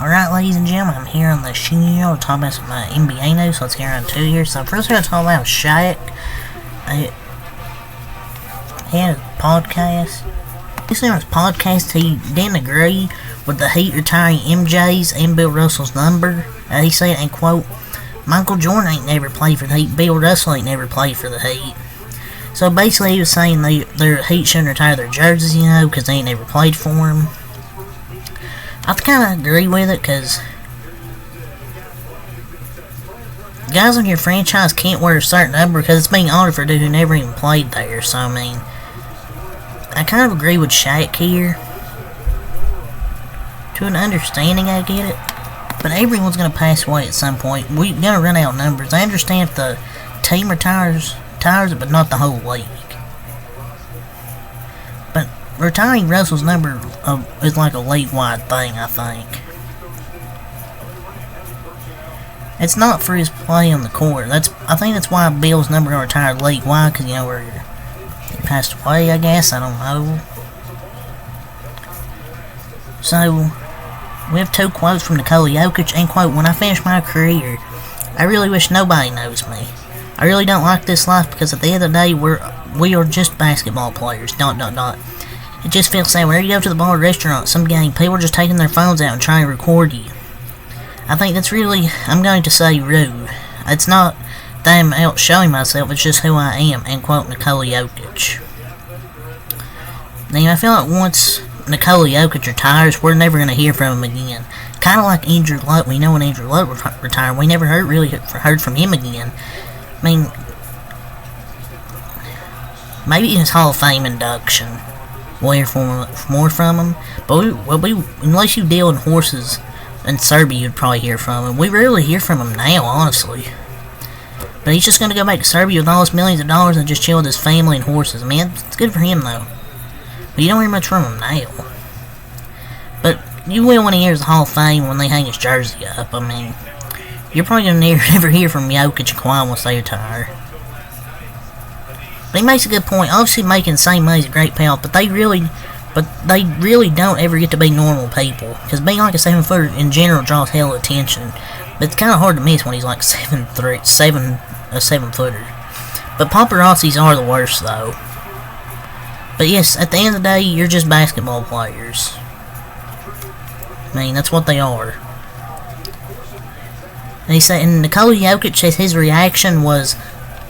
Alright, ladies and gentlemen, I'm here on the show to talk about some NBA news. So let's get around to here. So first we're going to talk about Shaq. He had a podcast. Listening to his podcast, he didn't agree with the Heat retiring MJ's and Bill Russell's number. He said, and quote, Michael Jordan ain't never played for the Heat, Bill Russell ain't never played for the Heat. So basically he was saying their Heat shouldn't retire their jerseys, because they ain't never played for them. I kind of agree with it, because guys on your franchise can't wear a certain number because it's being honored for a dude who never even played there. So, I mean, I kind of agree with Shaq here. To an understanding, I get it. But everyone's going to pass away at some point. We're going to run out of numbers. I understand if the team retires it, but not the whole league. But retiring Russell's number is like a league-wide thing, I think. It's not for his play on the court. I think that's why Bill's number got retired league-wide, because, he passed away, I guess. I don't know. So, we have two quotes from Nikola Jokic, and quote, when I finish my career, I really wish nobody knows me. I really don't like this life because at the end of the day, we are just basketball players, ... It just feels sad whenever you go to the bar or restaurant, some game, people are just taking their phones out and trying to record you. I think that's really, I'm going to say, rude. It's not that I'm out showing myself, it's just who I am, end quote, Nikola Jokic. Now, I feel like once Nikola Jokic retires, we're never going to hear from him again. Kind of like Andrew Luck. We know when Andrew Luck retired, we never heard from him again. I mean, maybe in his Hall of Fame induction, we'll hear more from him. But unless you deal in horses in Serbia, you'd probably hear from him. We rarely hear from him now, honestly. But he's just going to go back to Serbia with all his millions of dollars and just chill with his family and horses. I mean, it's good for him, though. But you don't hear much from him now. But you will when he hears the Hall of Fame when they hang his jersey up. I mean, you're probably going to never hear from Jokic and Kawhi once they retire. But he makes a good point. Obviously, making the same money is a great payoff, but they really don't ever get to be normal people. Because being like a 7-footer in general draws hell attention. But it's kind of hard to miss when he's like 7'3", a 7-footer. But paparazzis are the worst, though. But yes, at the end of the day, you're just basketball players. I mean, that's what they are. And he said, and Nikola Jokic says his reaction was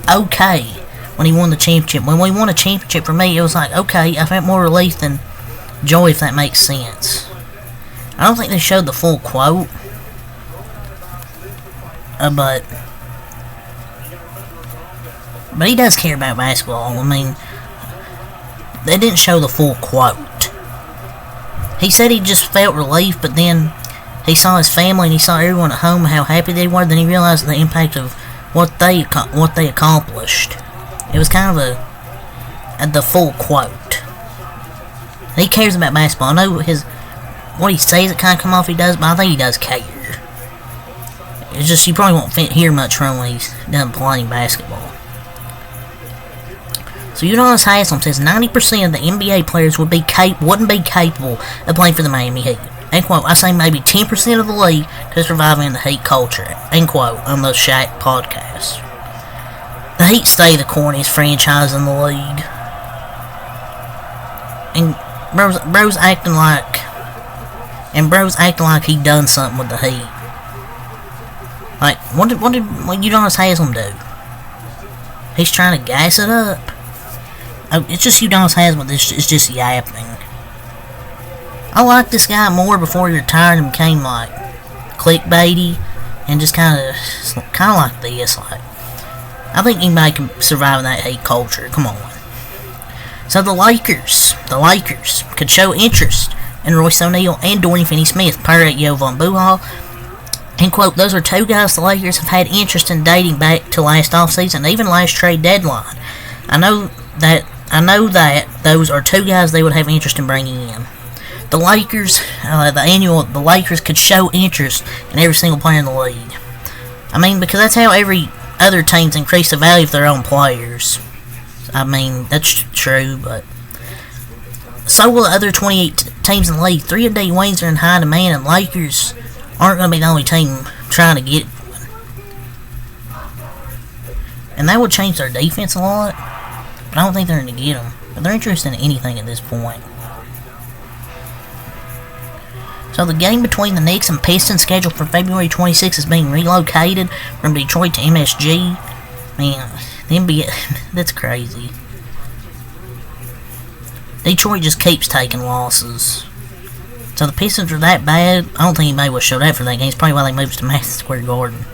okay when he won the championship. When we won a championship, for me, it was like, okay, I felt more relief than joy, if that makes sense. I don't think they showed the full quote. But he does care about basketball. I mean, they didn't show the full quote. He said he just felt relief, but then he saw his family and he saw everyone at home, how happy they were. Then he realized the impact of what they accomplished. It was kind of the full quote. He cares about basketball. I know what he says it kind of come off he does, but I think he does care. It's just you probably won't hear much from him when he's done playing basketball. So Udonis Haslem says 90% of the NBA players wouldn't be capable of playing for the Miami Heat. End quote. I say maybe 10% of the league could survive in the Heat culture. End quote. On the Shaq podcast. The Heat stay the corniest franchise in the league. And bro's acting like he done something with the Heat. Like, what did Udonis Haslem do? He's trying to gas it up. It's just Udonis Haslem. It's just yapping. I liked this guy more before he retired and became like clickbaity and just kind of like this. Like, I think anybody can survive in that hate culture. Come on. So the Lakers could show interest in Royce O'Neal and Dorian Finney-Smith, per Jovan Buchal. And quote, those are two guys the Lakers have had interest in dating back to last offseason, even last trade deadline. I know that those are two guys they would have interest in bringing in. The Lakers, the Lakers could show interest in every single player in the league. I mean, because that's how every other teams increase the value of their own players. I mean, that's true, but so will the other 28 teams in the league. 3 of D Wings are in high demand, and Lakers aren't going to be the only team trying to get it. And that would change their defense a lot, but I don't think they're going to get them. But they're interested in anything at this point. So the game between the Knicks and Pistons scheduled for February 26th is being relocated from Detroit to MSG. Man, the NBA, that's crazy. Detroit just keeps taking losses. So the Pistons are that bad, I don't think anybody will show up for that game. It's probably why they moved to Madison Square Garden.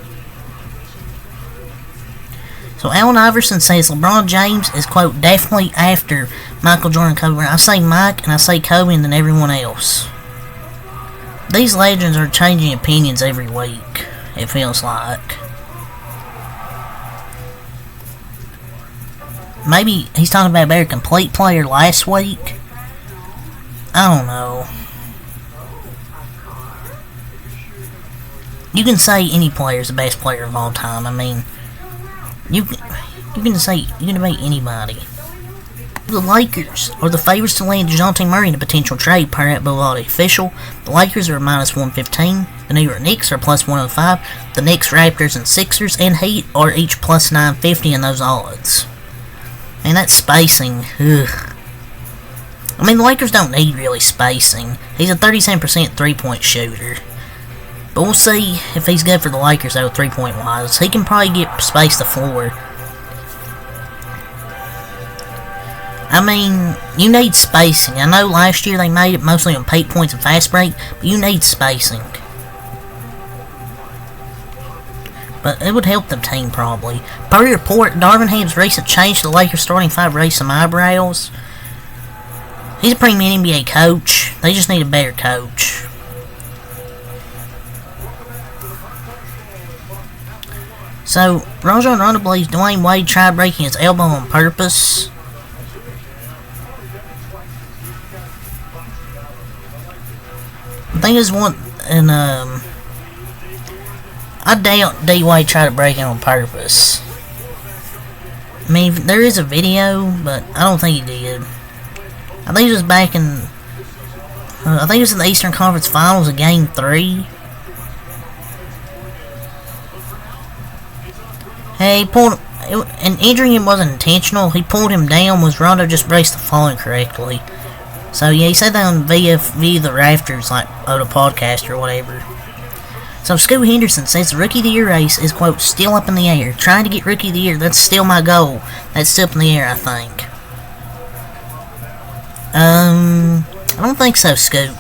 So Allen Iverson says LeBron James is, quote, definitely after Michael Jordan and Kobe. I say Mike and I say Kobe and then everyone else. These legends are changing opinions every week, it feels like. Maybe he's talking about a better complete player last week. I don't know. You can say any player is the best player of all time. I mean, you can debate anybody. The Lakers are the favorites to land DeJounte Murray in a potential trade, per at Bovada official. The Lakers are minus 115. The New York Knicks are plus 105. The Knicks, Raptors, and Sixers and Heat are each plus 950 in those odds. And that's spacing. Ugh. I mean, the Lakers don't need really spacing. He's a 37% three-point shooter. But we'll see if he's good for the Lakers, though, three-point wise. He can probably get space the floor. I mean, you need spacing. I know last year they made it mostly on paint points and fast break, but you need spacing. But it would help the team, probably. Per report, Darvin Ham's recent change to the Lakers starting five raised some eyebrows. He's a premium NBA coach. They just need a better coach. So, Rajon Rondo believes Dwayne Wade tried breaking his elbow on purpose. I think there's one, and I doubt D. Wade tried to break it on purpose. I mean, there is a video, but I don't think he did. I think it was back in, I think it was in the Eastern Conference Finals of Game 3. Hey, he pulled, and injuring him wasn't intentional. He pulled him down. Was Rondo just braced the fall incorrectly? So yeah, he said that on via the rafters, like on a podcast or whatever. So Scoot Henderson says the Rookie of the Year race is, quote, still up in the air. Trying to get Rookie of the Year, that's still my goal. That's still up in the air, I think. I don't think so, Scoot.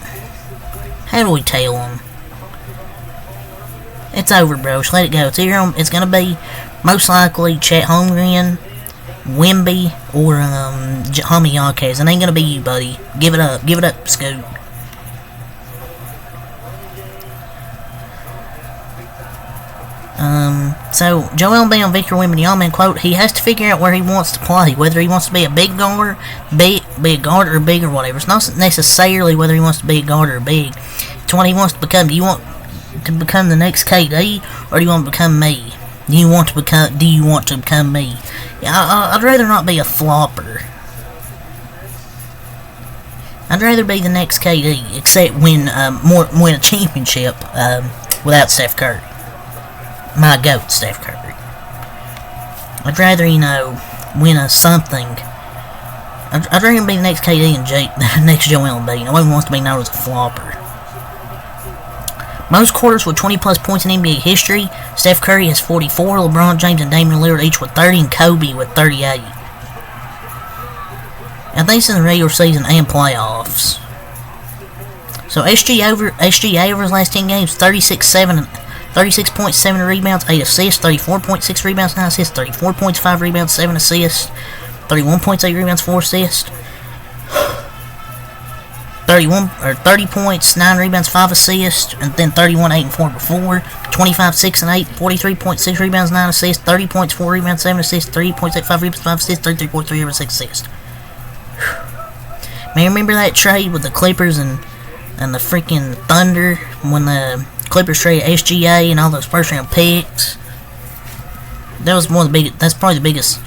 How do we tell him? It's over, bro. Just let it go. It's here. It's gonna be most likely Chet Holmgren, Wemby, or Jaime Jaquez. It ain't gonna be you, buddy. Give it up. Give it up, Scoot. So Joel Embiid on Victor Wembanyama, quote, he has to figure out where he wants to play, whether he wants to be a big guard, be a guard or big or whatever. It's not necessarily whether he wants to be a guard or big. It's what he wants to become. Do you want to become the next KD, or do you want to become me? Do you want to become me? I'd rather not be a flopper. I'd rather be the next KD, except win a championship without Steph Curry. My GOAT, Steph Curry. I'd rather, win a something. I'd rather be the next KD and the next Joel Embiid. No one wants to be known as a flopper. Most quarters with 20-plus points in NBA history. Steph Curry has 44. LeBron James and Damian Lillard each with 30, and Kobe with 38. I think this is in the regular season and playoffs. So SGA over his last 10 games, 36.7 rebounds, 8 assists, 34.6 rebounds, 9 assists, 34 points, 5 rebounds, 7 assists, 31 points, 8 rebounds, 4 assists, 30 points, 9 rebounds, 5 assists, and then 31, 8, and 4 before, 25, 6, and 8, 43.6 rebounds, 9 assists, 30 points, 4 rebounds, 7 assists, 3 points, 8, 5 rebounds, 5 assists, 33.3 rebounds, 6 assists. Man, remember that trade with the Clippers and the freaking Thunder when the Clippers traded SGA and all those first round picks? That was one of the biggest. That's probably the biggest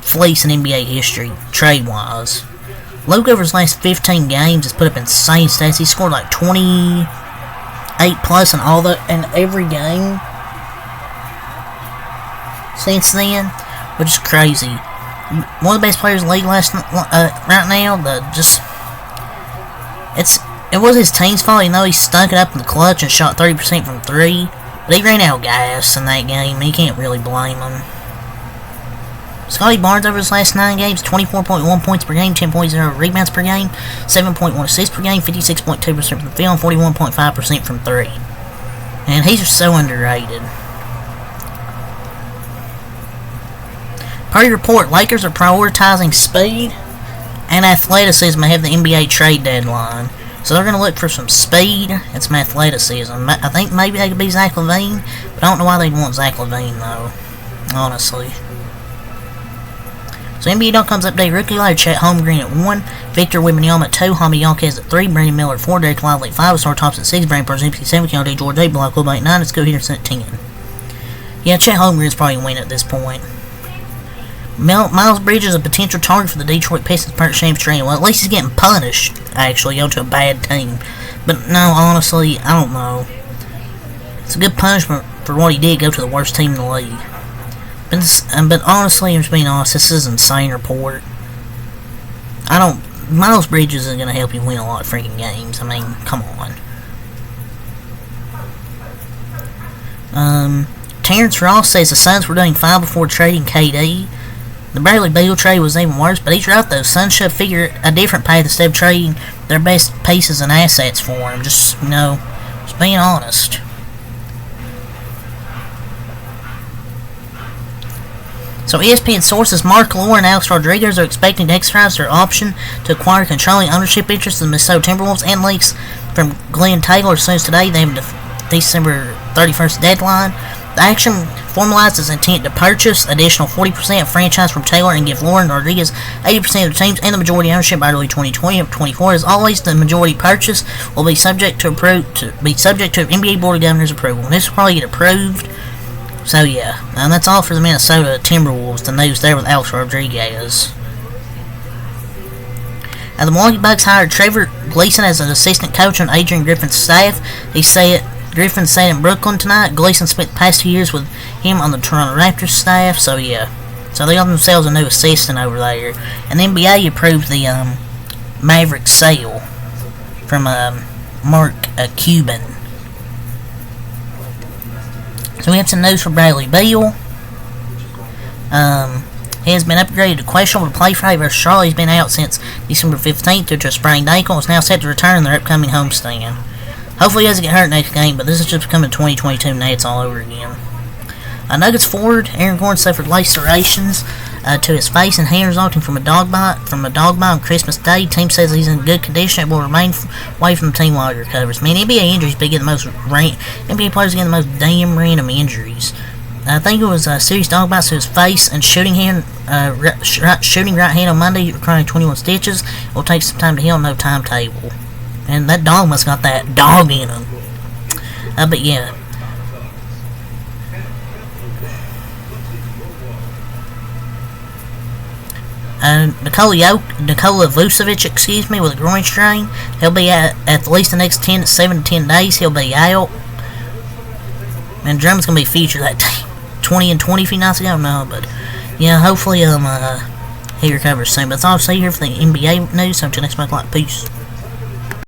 fleece in NBA history, trade wise. Luke over his last 15 games has put up insane stats. He scored like 20, 8+ in every game since then, which is crazy. One of the best players in the league right now. It was his team's fault. You know, he stunk it up in the clutch and shot 30% from 3, but he ran out of gas in that game. You can't really blame him. Scotty Barnes over his last 9 games, 24.1 points per game, 10.0 rebounds per game, 7.1 assists per game, 56.2% from the field, 41.5% from 3. And he's just so underrated. Per your report, Lakers are prioritizing speed and athleticism ahead of the NBA trade deadline. So they're going to look for some speed and some athleticism. I think maybe they could be Zach LaVine, but I don't know why they'd want Zach LaVine, though, honestly. So NBA.com's update: rookie leader Chet Holmgren at 1, Victor Wembanyama at 2, Jaime Jaquez at 3, Brandon Miller at 4, Derek Lively at 5, Star Thompson at 6, Brandon Porzingis at 7, Keontae George 8, Block Wilbur at 9, let's go Henderson at 10. Yeah, Chet Holmgren's probably win at this point. Miles Bridges is a potential target for the Detroit Pistons per Shams Charania. Well, at least he's getting punished, actually, go to a bad team. But no, honestly, I don't know. It's a good punishment for what he did, go to the worst team in the league. But honestly, I'm just being honest, this is an insane report. Miles Bridges isn't going to help you win a lot of freaking games. I mean, come on. Terrence Ross says the Suns were doing fine before trading KD. The Bradley Beal trade was even worse, but he's right though. Suns should figure a different path instead of trading their best pieces and assets for him. Just being honest. So ESPN sources Mark Lure and Alex Rodriguez are expecting to exercise their option to acquire controlling ownership interests in the Minnesota Timberwolves, and leaks from Glenn Taylor as soon as today they have the December 31st deadline. The action formalized its intent to purchase additional 40% of franchise from Taylor and give Lure and Rodriguez 80% of the teams and the majority ownership by early 2020 or 24. As always, the majority purchase will be subject to NBA Board of Governors approval. And this will probably get approved. So yeah, and that's all for the Minnesota Timberwolves. The news there with Alex Rodriguez. Now the Milwaukee Bucks hired Trevor Gleason as an assistant coach on Adrian Griffin's staff. Griffin said in Brooklyn tonight. Gleason spent the past 2 years with him on the Toronto Raptors staff. So yeah, so they got themselves a new assistant over there. And the NBA approved the Maverick sale from Mark Cuban. So we have some news for Bradley Beal. He has been upgraded to questionable to play Friday versus Charlotte. He's been out since December 15th due to a sprained ankle. Is now set to return in their upcoming homestand. Hopefully he doesn't get hurt next game, but this is just becoming 2022 Nets all over again. Nuggets forward Aaron Gordon suffered lacerations to his face and hand resulting from a dog bite on Christmas Day. Team says he's in good condition and will remain away from the team while he recovers. Man, NBA injuries be getting the most NBA players getting the most damn random injuries. I think it was a serious dog bites to his face and shooting right hand on Monday, requiring 21 stitches. It will take some time to heal, no timetable. And that dog must have got that dog in him. But yeah. Nikola Vucevic, with a groin strain. He'll be at least the next 7 to 10 days. He'll be out. And Drummond's going to be featured that 20 and 20 a few nights ago. No, but yeah, hopefully he recovers soon. But that's all I'll say here for the NBA news. So until next month, peace.